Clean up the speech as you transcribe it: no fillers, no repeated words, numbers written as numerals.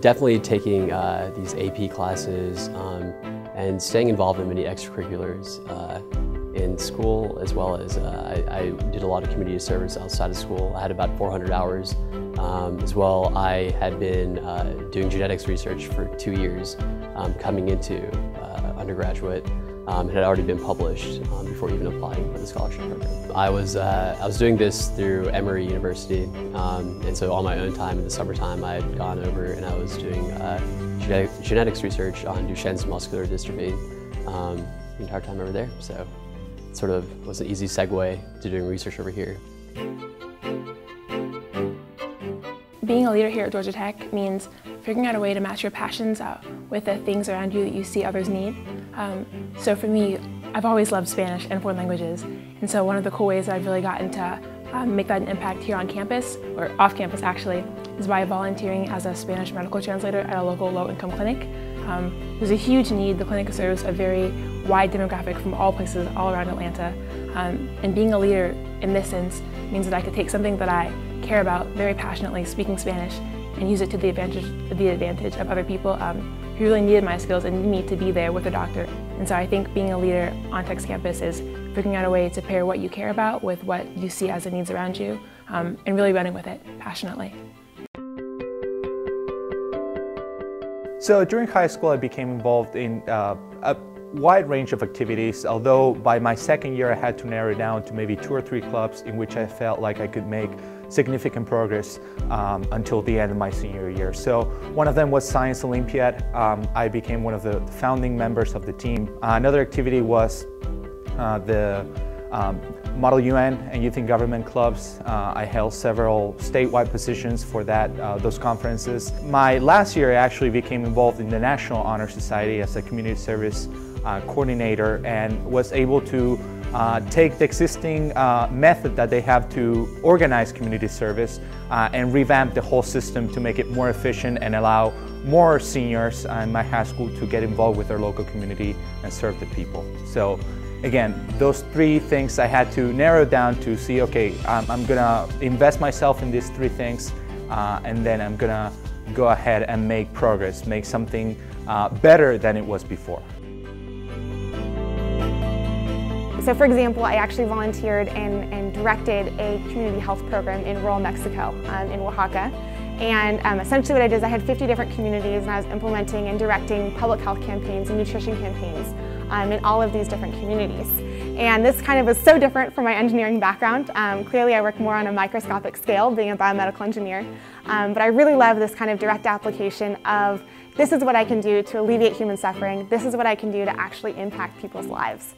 definitely taking these AP classes and staying involved in many extracurriculars in school, as well as I did a lot of community service outside of school. I had about 400 hours. As well, I had been doing genetics research for 2 years coming into undergraduate. It had already been published before even applying for the scholarship program. I was doing this through Emory University, and so on my own time in the summertime I had gone over and I was doing genetics research on Duchenne's muscular dystrophy the entire time over there. So it sort of was an easy segue to doing research over here. Being a leader here at Georgia Tech means figuring out a way to match your passions with the things around you that you see others need. So for me, I've always loved Spanish and foreign languages, and so one of the cool ways that I've really gotten to make that an impact here on campus, or off campus actually, is by volunteering as a Spanish medical translator at a local low-income clinic. There's a huge need. The clinic serves a very wide demographic from all places all around Atlanta, and being a leader in this sense means that I could take something that I care about very passionately, speaking Spanish, and use it to the advantage of other people who really needed my skills and need me to be there with a doctor. And so I think being a leader on Tech's campus is figuring out a way to pair what you care about with what you see as the needs around you, and really running with it passionately. So during high school I became involved in a wide range of activities, although by my second year I had to narrow it down to maybe 2 or 3 clubs in which I felt like I could make significant progress until the end of my senior year. So one of them was Science Olympiad. I became one of the founding members of the team. Another activity was the Model UN and Youth in Government clubs. I held several statewide positions for those conferences. My last year I actually became involved in the National Honor Society as a community service coordinator, and was able to take the existing method that they have to organize community service and revamp the whole system to make it more efficient and allow more seniors in my high school to get involved with their local community and serve the people. So again, those 3 things I had to narrow down to see, okay, I'm gonna invest myself in these 3 things and then I'm gonna go ahead and make progress, make something better than it was before. So for example, I actually volunteered and directed a community health program in rural Mexico, in Oaxaca. And essentially what I did is I had 50 different communities and I was implementing and directing public health campaigns and nutrition campaigns in all of these different communities. And this kind of was so different from my engineering background. Clearly I work more on a microscopic scale, being a biomedical engineer. But I really love this kind of direct application of this is what I can do to alleviate human suffering. This is what I can do to actually impact people's lives.